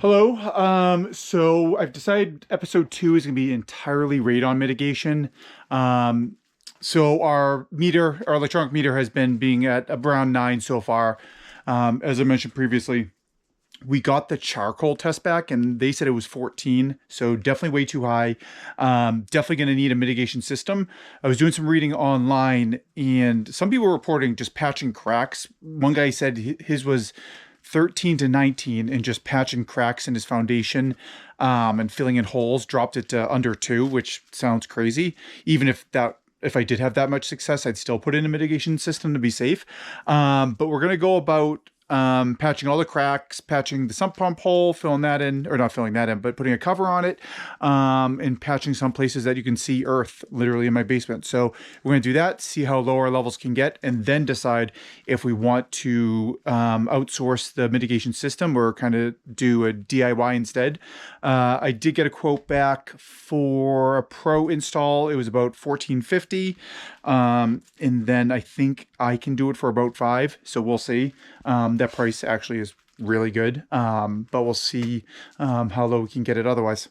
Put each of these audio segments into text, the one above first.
Hello. So I've decided episode 2 is going to be entirely radon mitigation. So our electronic meter has been being at around 9 so far. As I mentioned previously, we got the charcoal test back and they said it was 14. So definitely way too high. Definitely going to need a mitigation system. I was doing some reading online and some people were reporting just patching cracks. One guy said his was 13 to 19 and just patching cracks in his foundation and filling in holes, dropped it to under 2, which sounds crazy. Even if I did have that much success, I'd still put in a mitigation system to be safe. But we're going to go about patching all the cracks, patching the sump pump hole, filling that in, or not filling that in, but putting a cover on it, and patching some places that you can see earth literally in my basement. So we're going to do that, see how low our levels can get, and then decide if we want to outsource the mitigation system or kind of do a DIY instead. I did get a quote back for a pro install. It was about $14.50. And then I think I can do it for about $5. So we'll see. That price actually is really good. But we'll see how low we can get it otherwise.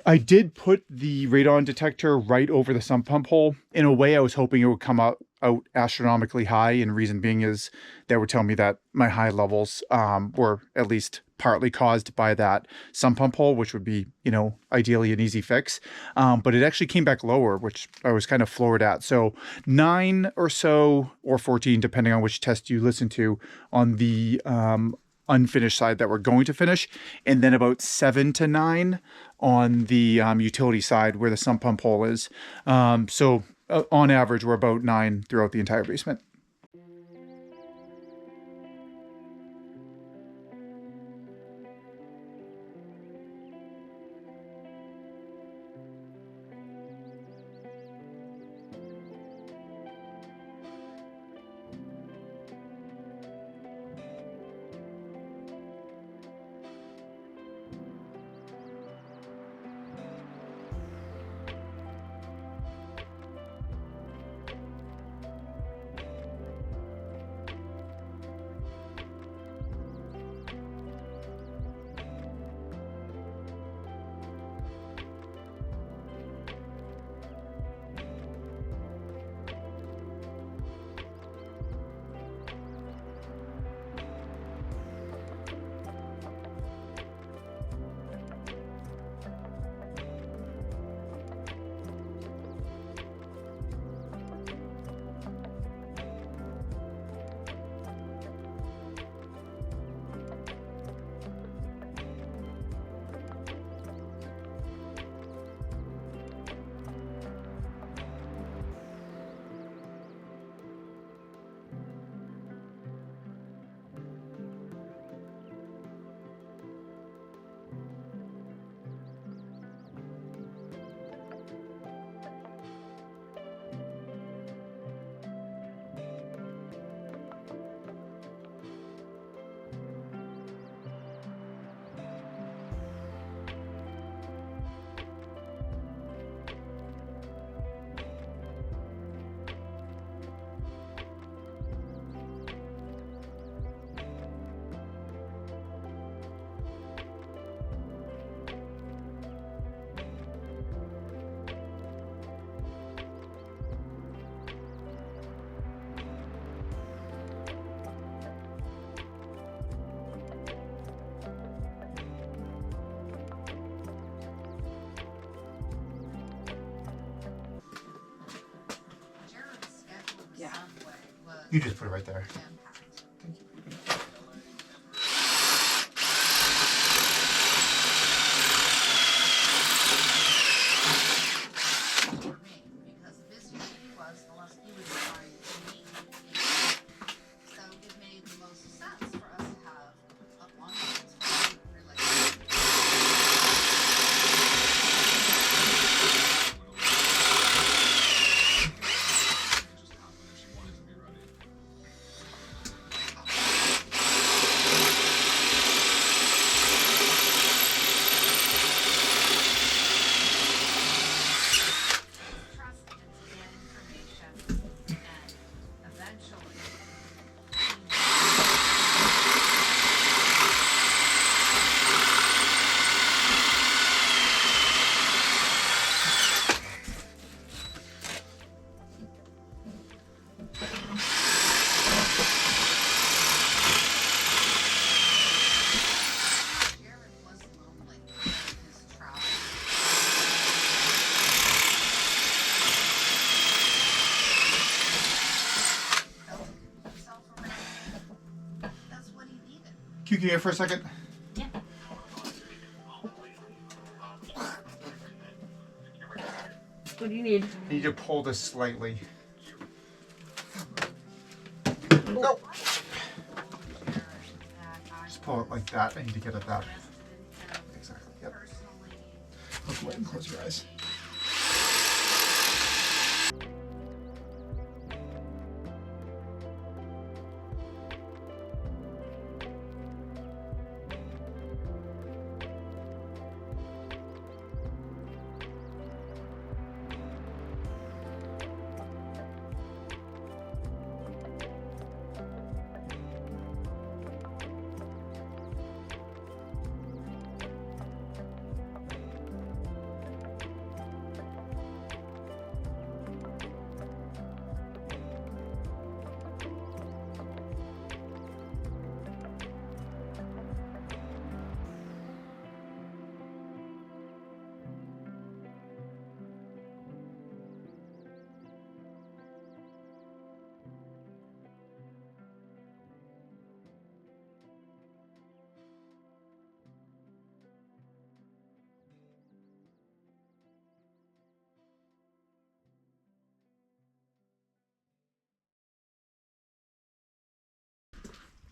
I did put the radon detector right over the sump pump hole. In a way, I was hoping it would come out astronomically high, and reason being is that would tell me that my high levels were at least partly caused by that sump pump hole, which would be, ideally an easy fix. But it actually came back lower, which I was kind of floored at. So 9 or so, or 14, depending on which test you listen to, on the unfinished side that we're going to finish, and then about 7 to 9 on the utility side where the sump pump hole is. So on average, we're about 9 throughout the entire basement. You just put it right there. QQ here for a second. Yeah. What do you need? I need to pull this slightly. Go. Just pull it like that. I need to get it that. Exactly. Yep. Look away and close your eyes.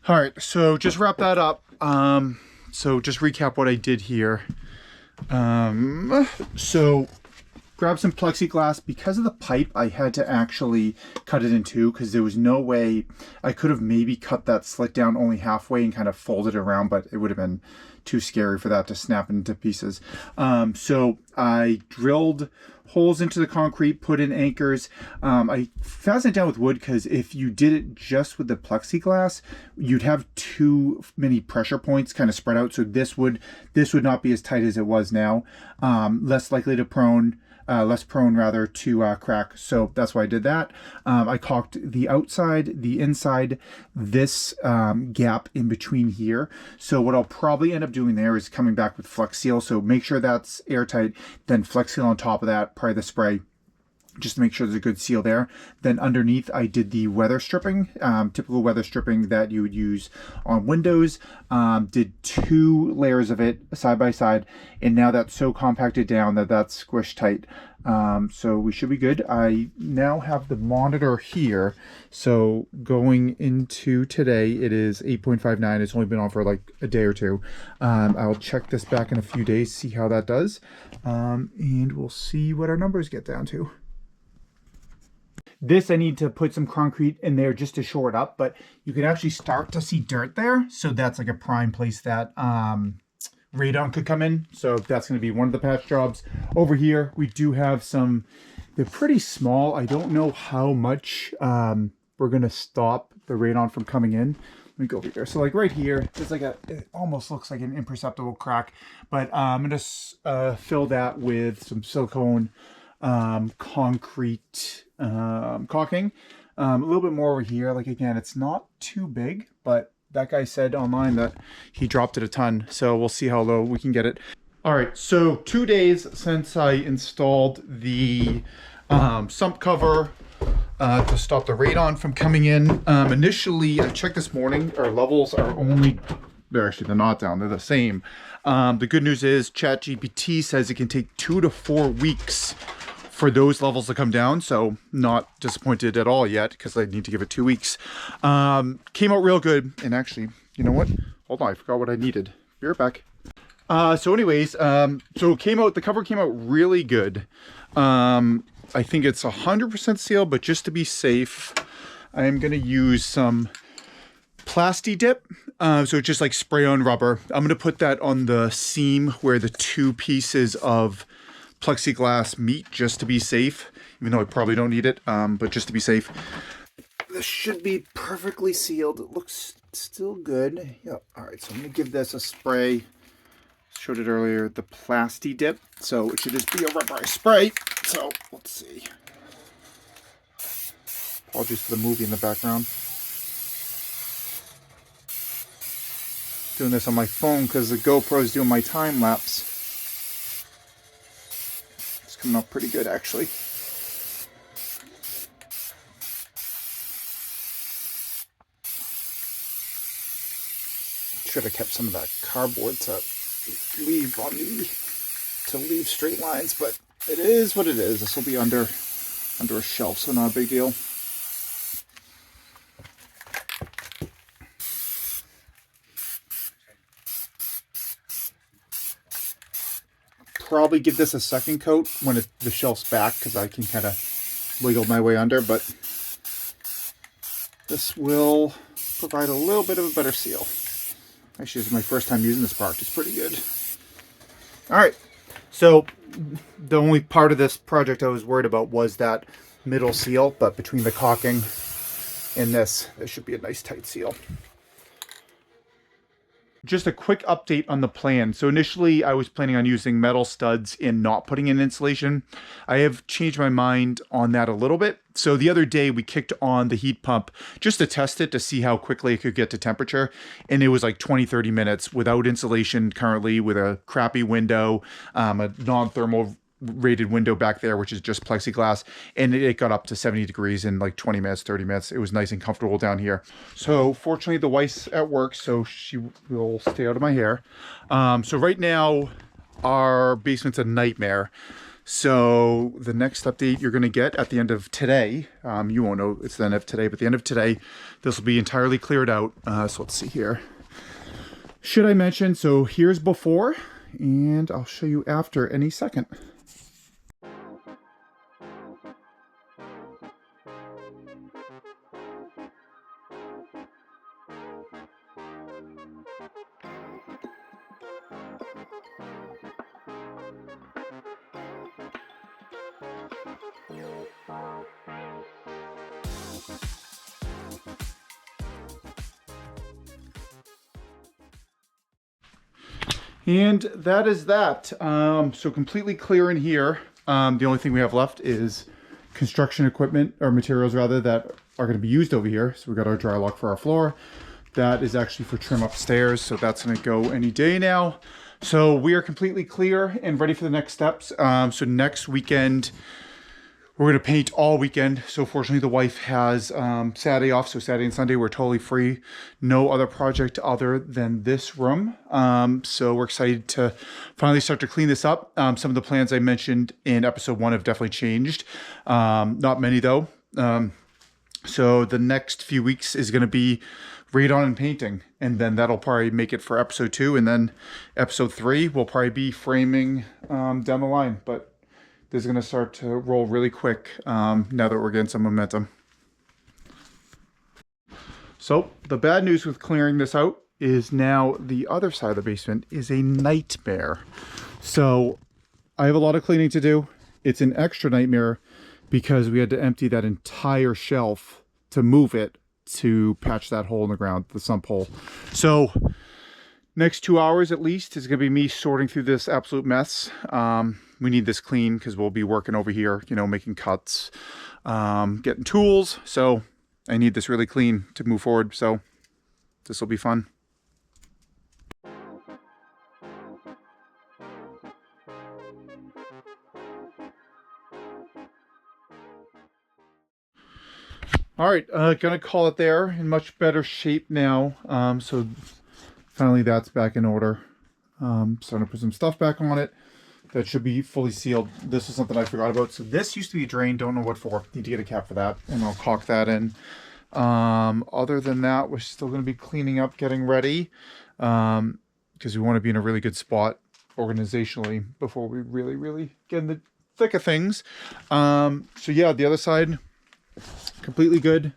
All right, so just wrap that up. So just recap what I did here. So grab some plexiglass. Because of the pipe, I had to actually cut it in two because there was no way I could have maybe cut that slit down only halfway and kind of fold it around, but it would have been too scary for that to snap into pieces. So I drilled holes into the concrete, put in anchors. I fastened it down with wood because if you did it just with the plexiglass, you'd have too many pressure points kind of spread out. So this would not be as tight as it was now. Less likely to less prone rather to crack. So that's why I did that. I caulked the outside, the inside, this gap in between here. So what I'll probably end up doing there is coming back with Flex Seal. So make sure that's airtight, then Flex Seal on top of that, probably the spray, just to make sure there's a good seal there. Then underneath I did the weather stripping, typical weather stripping that you would use on windows. Did 2 layers of it side by side, and now that's so compacted down that that's squished tight. So we should be good. I now have the monitor here. So going into today, it is 8.59. It's only been on for like a day or two. I'll check this back in a few days, see how that does. And we'll see what our numbers get down to. This, I need to put some concrete in there just to shore it up, but you can actually start to see dirt there. So that's like a prime place that radon could come in. So that's going to be one of the patch jobs. Over here, we do have some, they're pretty small. I don't know how much we're going to stop the radon from coming in. Let me go over here. So like right here, there's like it almost looks like an imperceptible crack, but I'm going to fill that with some silicone concrete caulking. A little bit more over here. Like again, it's not too big, but that guy said online that he dropped it a ton. So we'll see how low we can get it. All right, so 2 days since I installed the sump cover to stop the radon from coming in. Initially, I checked this morning, our levels are only, they're not down, they're the same. The good news is ChatGPT says it can take 2 to 4 weeks for those levels to come down, so not disappointed at all yet because I need to give it 2 weeks. Came out real good, and actually, you know what? Hold on, I forgot what I needed. Be right back. So anyways, so it came out, the cover came out really good. I think it's 100% sealed, but just to be safe, I am gonna use some Plasti Dip. So just like spray on rubber. I'm gonna put that on the seam where the 2 pieces of plexiglass meet, just to be safe, even though I probably don't need it, but just to be safe. This should be perfectly sealed. It looks still good. Yep. All right, so I'm gonna give this a spray. Showed it earlier, the Plasti Dip. So it should just be a rubberized spray. So let's see. Apologies for the movie in the background. Doing this on my phone because the GoPro is doing my time lapse. Coming up pretty good, actually. should have kept some of that cardboard to leave straight lines, but it is what it is. This will be under a shelf, so not a big deal. Probably give this a second coat when the shelf's back, because I can kind of wiggle my way under, but this will provide a little bit of a better seal. Actually, this is my first time using this product. It's pretty good. All right, so the only part of this project I was worried about was that middle seal, but between the caulking and this should be a nice tight seal. Just a quick update on the plan. So initially I was planning on using metal studs and not putting in insulation. I have changed my mind on that a little bit. So the other day we kicked on the heat pump just to test it to see how quickly it could get to temperature. And it was like 20-30 minutes without insulation currently, with a crappy window, a non-thermal rated window back there, which is just plexiglass, and it got up to 70 degrees in like 20 minutes, 30 minutes. It was nice and comfortable down here. So fortunately the wife's at work, so she will stay out of my hair. So right now our basement's a nightmare. So the next update you're going to get at the end of today, you won't know it's the end of today, but the end of today, this will be entirely cleared out. So let's see here. Should I mention, so here's before, and I'll show you after any second. And that is that. So completely clear in here. The only thing we have left is construction equipment, or materials rather, that are going to be used over here. So we got our dry lock for our floor. That is actually for trim upstairs, so that's going to go any day now. So we are completely clear and ready for the next steps. So next weekend, we're going to paint all weekend. So fortunately the wife has Saturday off. So Saturday and Sunday we're totally free. No other project other than this room. So we're excited to finally start to clean this up. Some of the plans I mentioned in episode 1 have definitely changed. Not many though. So the next few weeks is going to be radon and painting. And then that'll probably make it for episode 2. And then episode 3 will probably be framing down the line. But this is going to start to roll really quick now that we're getting some momentum. So the bad news with clearing this out is now the other side of the basement is a nightmare. So I have a lot of cleaning to do. It's an extra nightmare because we had to empty that entire shelf to move it to patch that hole in the ground, the sump hole. So next 2 hours at least is going to be me sorting through this absolute mess. We need this clean because we'll be working over here, you know, making cuts, getting tools. So I need this really clean to move forward. So this will be fun. All right, gonna call it there. In much better shape now. So finally that's back in order. Starting to put some stuff back on it. That should be fully sealed. This is something I forgot about. So this used to be a drain, don't know what for. Need to get a cap for that, and I'll caulk that in. Other than that, we're still going to be cleaning up, getting ready, because we want to be in a really good spot organizationally before we really get in the thick of things. So yeah, the other side, completely good.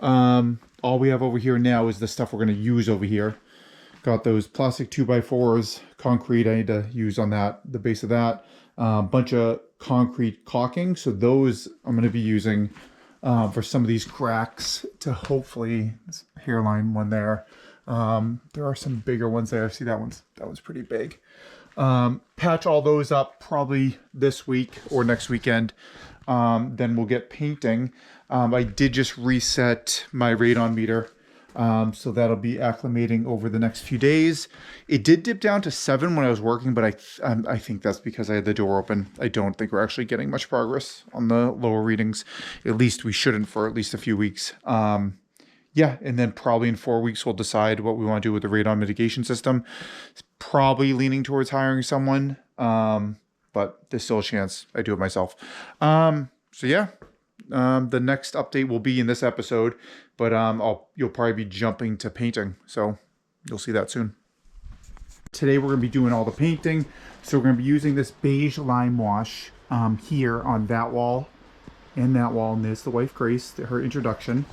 All we have over here now is the stuff we're going to use over here. Got those plastic 2x4s, concrete I need to use on that, the base of that. Bunch of concrete caulking. So those I'm going to be using for some of these cracks to hopefully, this hairline one there. There are some bigger ones there. See that one's pretty big. Patch all those up probably this week or next weekend. Then we'll get painting. I did just reset my radon meter. So that'll be acclimating over the next few days. It did dip down to 7 when I was working, but I think that's because I had the door open. I don't think we're actually getting much progress on the lower readings. At least we shouldn't for at least a few weeks. Yeah, yeah, and then probably in 4 weeks we'll decide what we want to do with the radon mitigation system. It's probably leaning towards hiring someone, but there's still a chance I do it myself. So yeah, the next update will be in this episode, but you'll probably be jumping to painting, so you'll see that soon. Today we're going to be doing all the painting, so we're going to be using this beige lime wash here on that wall and that wall, and this the wife Grace, her introduction.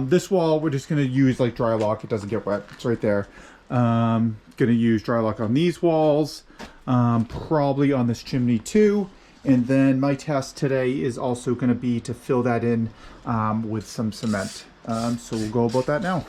This wall we're just going to use like dry lock. It doesn't get wet. It's right there. Going to use dry lock on these walls, probably on this chimney too. And then my task today is also going to be to fill that in with some cement. So we'll go about that now.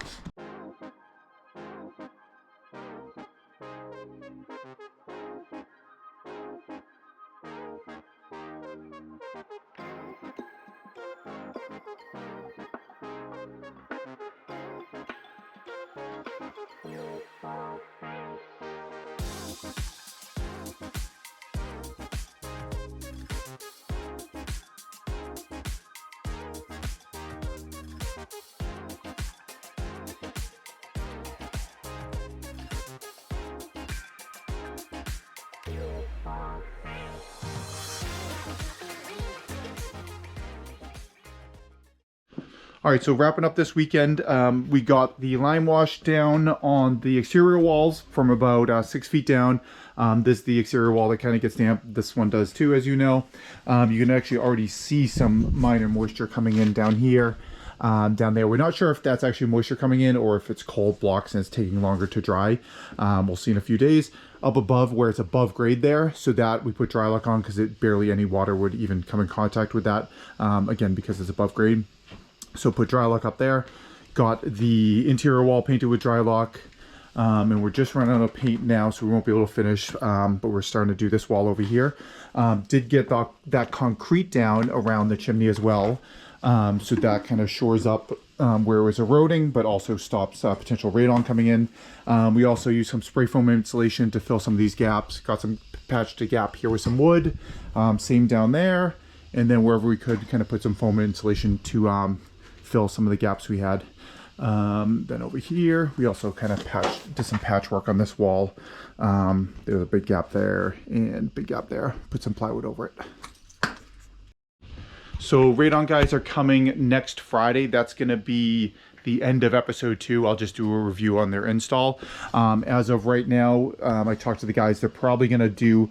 All right, so wrapping up this weekend, we got the lime wash down on the exterior walls from about 6 feet down. This is the exterior wall that kind of gets damp. This one does too, as you know. You can actually already see some minor moisture coming in down here, down there. We're not sure if that's actually moisture coming in or if it's cold blocks and it's taking longer to dry. We'll see in a few days. Up above where it's above grade there, so that we put dry lock on because barely any water would even come in contact with that, again, because it's above grade. So put dry lock up there. Got the interior wall painted with dry lock. And we're just running out of paint now, so we won't be able to finish. But we're starting to do this wall over here. Did get that concrete down around the chimney as well. So that kind of shores up where it was eroding, but also stops potential radon coming in. We also use some spray foam insulation to fill some of these gaps. Got some patched a gap here with some wood. Same down there. And then wherever we could, kind of put some foam insulation to fill some of the gaps we had. Then over here, we also kind of did some patchwork on this wall. There's a big gap there and big gap there. Put some plywood over it. So radon guys are coming next Friday. That's going to be the end of episode 2. I'll just do a review on their install. As of right now, I talked to the guys. They're probably going to do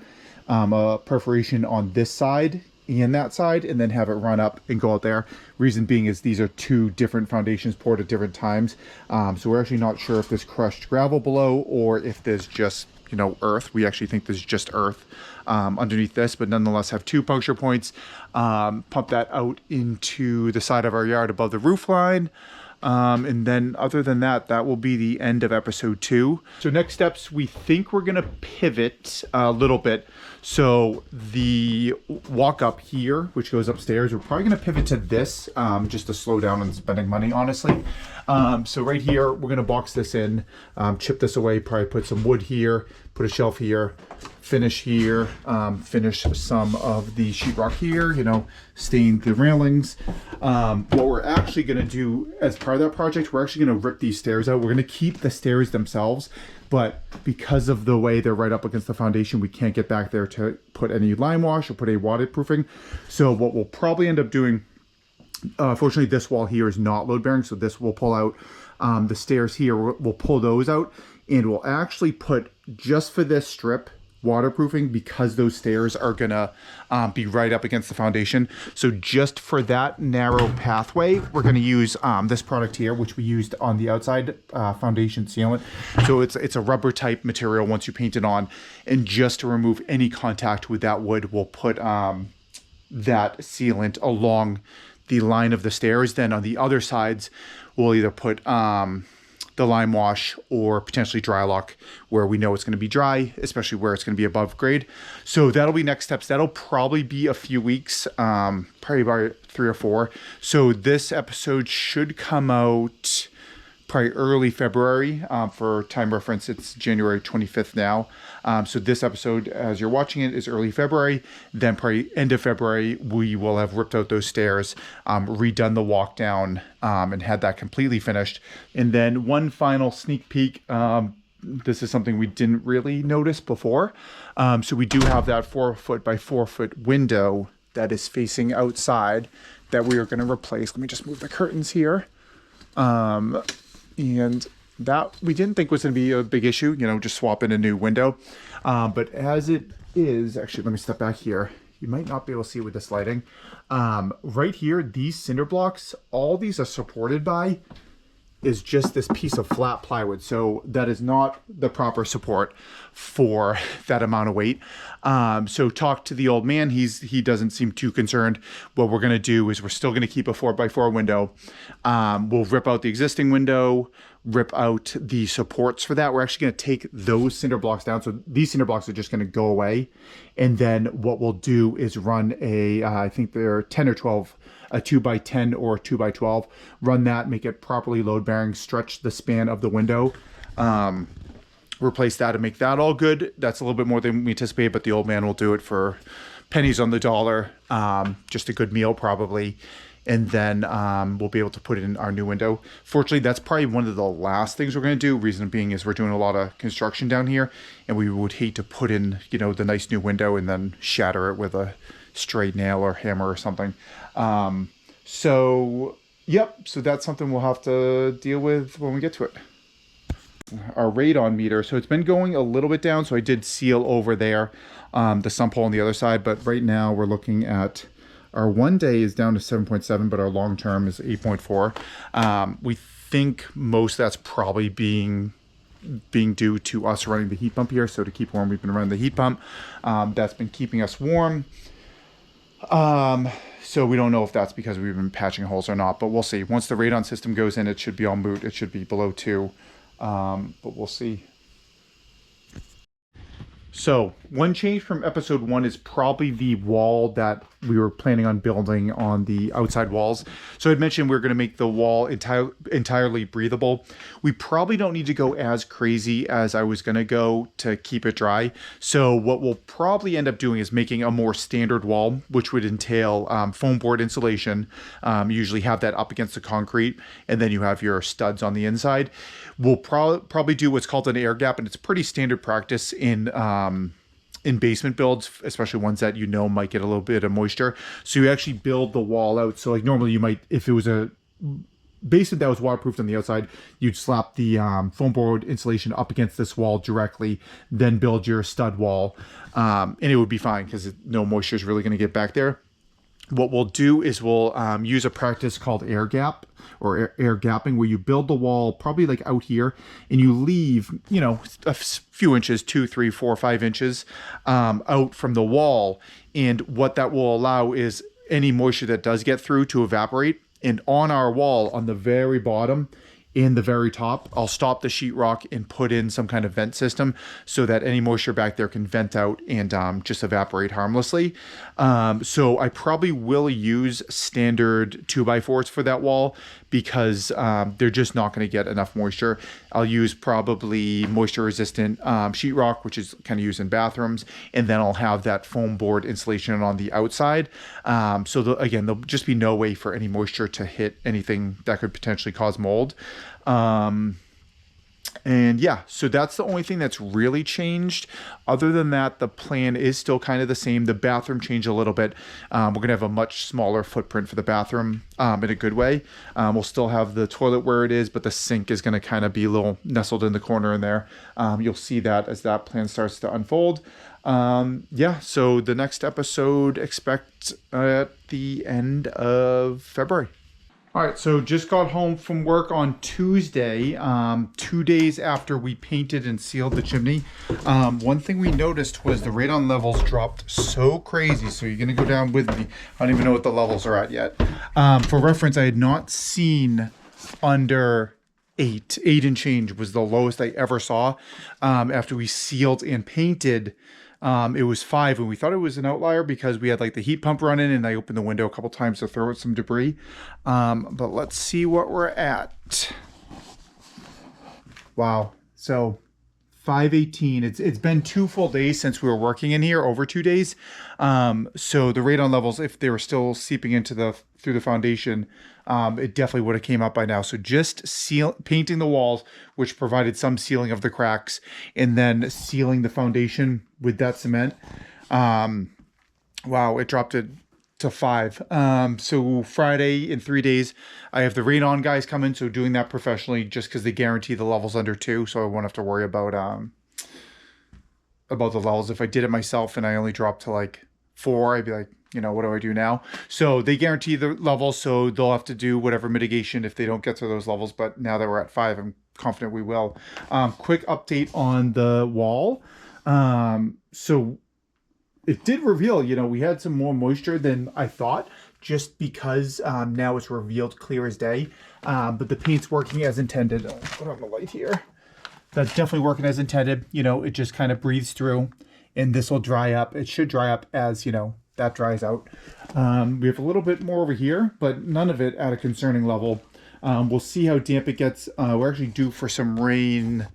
a perforation on this side and that side, and then have it run up and go out there. Reason being is these are 2 different foundations poured at different times. So we're actually not sure if there's crushed gravel below or if there's just, you know, earth. We actually think there's just earth underneath this, but nonetheless have 2 puncture points. Pump that out into the side of our yard above the roof line. And then other than that, that will be the end of episode 2. So next steps, we think we're going to pivot a little bit. So the walk up here, which goes upstairs, we're probably going to pivot to this, just to slow down on spending money, honestly. So right here, we're going to box this in, chip this away, probably put some wood here, put a shelf here, finish here, finish some of the sheetrock here, you know, stain the railings. What we're actually going to do as part of that project, we're actually going to rip these stairs out. We're going to keep the stairs themselves, but because of the way they're right up against the foundation, we can't get back there to put any lime wash or put any waterproofing. So what we'll probably end up doing, fortunately this wall here is not load bearing, so this will pull out. The stairs here, we'll pull those out, and we'll actually put, just for this strip, waterproofing, because those stairs are gonna be right up against the foundation. So just for that narrow pathway, we're gonna use this product here, which we used on the outside foundation sealant. So it's a rubber type material once you paint it on, and just to remove any contact with that wood, we'll put that sealant along the line of the stairs. Then on the other sides, we'll either put the lime wash or potentially dry lock where we know it's going to be dry, especially where it's going to be above grade. So that'll be next steps. That'll probably be a few weeks, probably about 3 or 4. So this episode should come out probably early February. For time reference, it's January 25th now. So this episode, as you're watching it, is early February. Then probably end of February, we will have ripped out those stairs, redone the walk down, and had that completely finished. And then one final sneak peek. This is something we didn't really notice before. So we do have that 4 foot by 4 foot window that is facing outside that we are going to replace. Let me just move the curtains here. And that we didn't think was going to be a big issue, just swap in a new window. But as it is, actually, let me step back here. You might not be able to see it with this lighting. Right here, these cinder blocks, all these are supported by is just this piece of flat plywood. So that is not the proper support for that amount of weight. So talk to the old man. He doesn't seem too concerned. What we're going to do is we're still going to keep a 4x4 window. We'll rip out the existing window, rip out the supports for that. We're actually going to take those cinder blocks down. So these cinder blocks are just going to go away. And then what we'll do is run I think they're 10 or 12, a 2x10 or 2x12, run that, make it properly load bearing, stretch the span of the window, replace that and make that all good. That's a little bit more than we anticipated, but the old man will do it for pennies on the dollar. Just a good meal probably. And then we'll be able to put in our new window. Fortunately, that's probably one of the last things we're going to do. Reason being is we're doing a lot of construction down here, and we would hate to put in, the nice new window and then shatter it with a stray nail or hammer or something. So that's something we'll have to deal with when we get to it. Our radon meter, so it's been going a little bit down, so I did seal over there the sump hole on the other side, but right now we're looking at our 1 day is down to 7.7, but our long term is 8.4. We think most of that's probably being due to us running the heat pump here. So to keep warm, we've been running the heat pump. That's been keeping us warm. So we don't know if that's because we've been patching holes or not, but we'll see. Once the radon system goes in, it should be all moot. It should be below 2, but we'll see. So one change from episode 1 is probably the wall that we were planning on building on the outside walls. So I'd mentioned we're going to make the wall entirely breathable. We probably don't need to go as crazy as I was going to go to keep it dry. So what we'll probably end up doing is making a more standard wall, which would entail foam board insulation. Usually have that up against the concrete, and then you have your studs on the inside. We'll probably do what's called an air gap, and it's pretty standard practice in basement builds, especially ones that might get a little bit of moisture. So you actually build the wall out. So like normally you might, if it was a basement that was waterproofed on the outside, you'd slap the foam board insulation up against this wall directly, then build your stud wall, and it would be fine because no moisture is really going to get back there. What we'll do is we'll use a practice called air gap or air gapping, where you build the wall probably like out here and you leave, a few inches, 2, 3, 4, 5 inches out from the wall. And what that will allow is any moisture that does get through to evaporate. And on our wall, on the very bottom, in the very top, I'll stop the sheetrock and put in some kind of vent system so that any moisture back there can vent out and just evaporate harmlessly. So I probably will use standard 2x4s for that wall because they're just not going to get enough moisture. I'll use probably moisture resistant sheetrock, which is kind of used in bathrooms, and then I'll have that foam board insulation on the outside. So again, there'll just be no way for any moisture to hit anything that could potentially cause mold. And yeah, so that's the only thing that's really changed. Other than that, the plan is still kind of the same. The bathroom changed a little bit. We're going to have a much smaller footprint for the bathroom in a good way. We'll still have the toilet where it is, but the sink is going to kind of be a little nestled in the corner in there. You'll see that as that plan starts to unfold. So the next episode, expect at the end of February. All right, so just got home from work on Tuesday, 2 days after we painted and sealed the chimney. One thing we noticed was the radon levels dropped so crazy. So you're gonna go down with me. I don't even know what the levels are at yet. For reference, I had not seen under 8 and change was the lowest I ever saw. After we sealed and painted, it was 5, and we thought it was an outlier because we had like the heat pump running and I opened the window a couple times to throw out some debris. But let's see what we're at. Wow. So 5:18. It's been 2 full days since we were working in here, over 2 days. So the radon levels, if they were still seeping into through the foundation, it definitely would have came up by now. So just painting the walls, which provided some sealing of the cracks, and then sealing the foundation with that cement. Wow, it dropped it to 5. So Friday in 3 days, I have the radon guys come in. So doing that professionally, just because they guarantee the levels under 2, so I won't have to worry about the levels. If I did it myself and I only dropped to like 4, I'd be like, what do I do now? So they guarantee the levels, so they'll have to do whatever mitigation if they don't get to those levels. But now that we're at 5, I'm confident we will. Quick update on the wall. So it did reveal, we had some more moisture than I thought, just because now it's revealed clear as day. But the paint's working as intended. I'll put on the light here. That's definitely working as intended. It just kind of breathes through, and this will dry up. It should dry up as, that dries out. We have a little bit more over here, but none of it at a concerning level. We'll see how damp it gets. We're actually due for some rain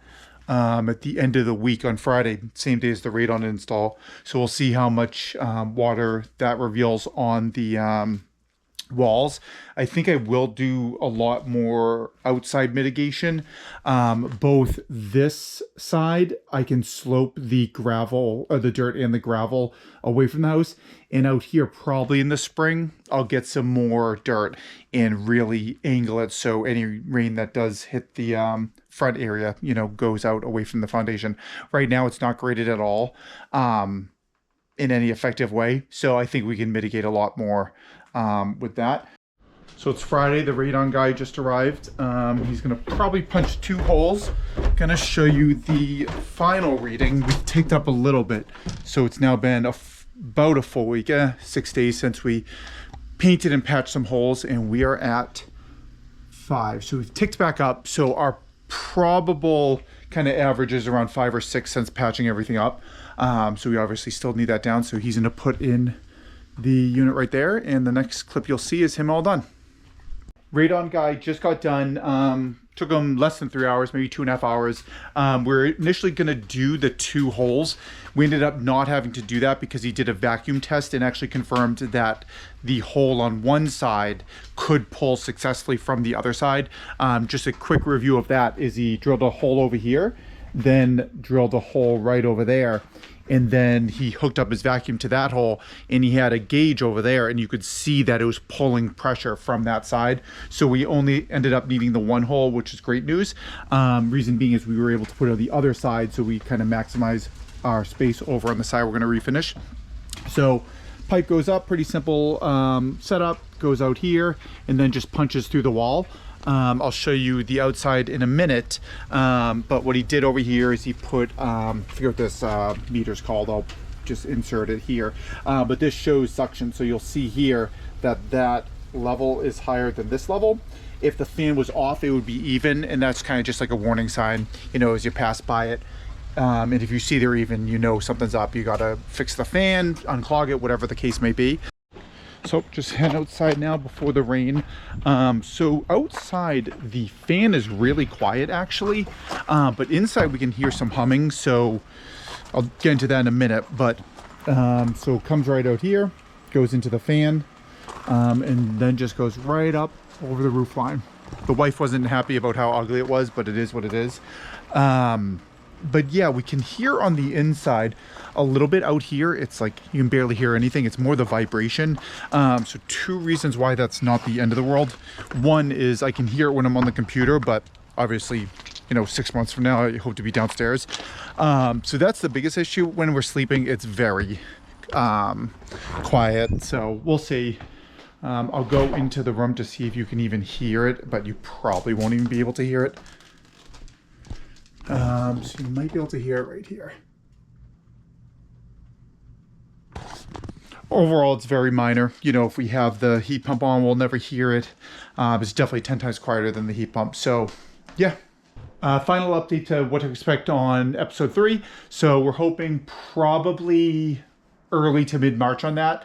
at the end of the week on Friday, same day as the radon install. So we'll see how much water that reveals on the walls. I think I will do a lot more outside mitigation. Both this side, I can slope the gravel, or the dirt and the gravel away from the house. And out here, probably in the spring, I'll get some more dirt and really angle it so any rain that does hit the front area, goes out away from the foundation. Right now, it's not graded at all in any effective way. So I think we can mitigate a lot more with that. So it's Friday. The radon guy just arrived. He's going to probably punch 2 holes. Going to show you the final reading. We ticked up a little bit. So it's now been about a full week, 6 days since we painted and patched some holes, and we are at 5. So we've ticked back up. So our probable kind of average is around 5 or 6 since patching everything up. So we obviously still need that down. So he's going to put in the unit right there, and the next clip you'll see is him all done. Radon guy just got done. Took him less than 3 hours, maybe 2.5 hours. We're initially going to do the 2 holes. We ended up not having to do that because he did a vacuum test and actually confirmed that the hole on one side could pull successfully from the other side. Just a quick review of that is he drilled a hole over here, then drilled a hole right over there. And then he hooked up his vacuum to that hole, and he had a gauge over there, and you could see that it was pulling pressure from that side. So we only ended up needing the 1 hole, which is great news. Reason being is we were able to put it on the other side, so we kind of maximize our space over on the side we're going to refinish. So pipe goes up, pretty simple setup, goes out here, and then just punches through the wall. I'll show you the outside in a minute, but what he did over here is he put, I forget what this meter's called, I'll just insert it here, but this shows suction, so you'll see here that that level is higher than this level. If the fan was off, it would be even, and that's kind of just like a warning sign, as you pass by it. And if you see they're even, something's up. You gotta fix the fan, unclog it, whatever the case may be. So just head outside now before the rain. So outside the fan is really quiet actually, but inside we can hear some humming. So I'll get into that in a minute, but so it comes right out here, goes into the fan, and then just goes right up over the roof line. The wife wasn't happy about how ugly it was, but it is what it is. But yeah, we can hear on the inside a little bit. Out here, it's like you can barely hear anything. It's more the vibration. So 2 reasons why that's not the end of the world. One is I can hear it when I'm on the computer, but obviously, 6 months from now, I hope to be downstairs. So that's the biggest issue. When we're sleeping, it's very quiet. So we'll see. I'll go into the room to see if you can even hear it, but you probably won't even be able to hear it. So you might be able to hear it right here. Overall, it's very minor. If we have the heat pump on, we'll never hear it. It's definitely 10 times quieter than the heat pump. So, yeah. Final update to what to expect on episode 3. So we're hoping probably early to mid-March on that,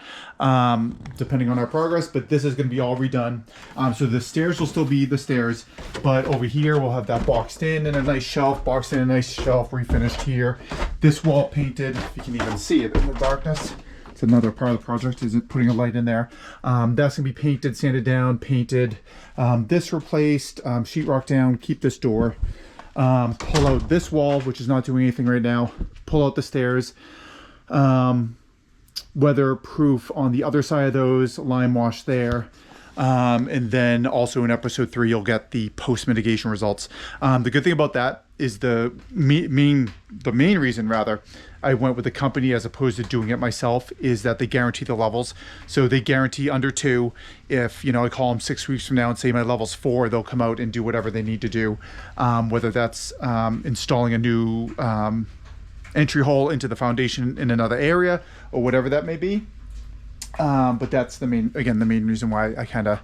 depending on our progress, but this is going to be all redone. So the stairs will still be the stairs, but over here we'll have that boxed in and a nice shelf, refinished here. This wall painted, if you can even see it in the darkness. It's another part of the project, is it putting a light in there. That's gonna be painted, sanded down, painted. This replaced, sheetrock down, keep this door. Pull out this wall, which is not doing anything right now. Pull out the stairs. Weatherproof on the other side of those, lime wash there. And then also in episode 3, you'll get the post mitigation results. The good thing about that is the main reason rather I went with the company as opposed to doing it myself is that they guarantee the levels. So they guarantee under 2. If, you know, I call them 6 weeks from now and say my level's 4, they'll come out and do whatever they need to do. Whether that's installing a new entry hole into the foundation in another area or whatever that may be. But that's the main reason why I kind of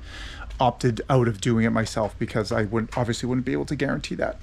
opted out of doing it myself, because I obviously wouldn't be able to guarantee that.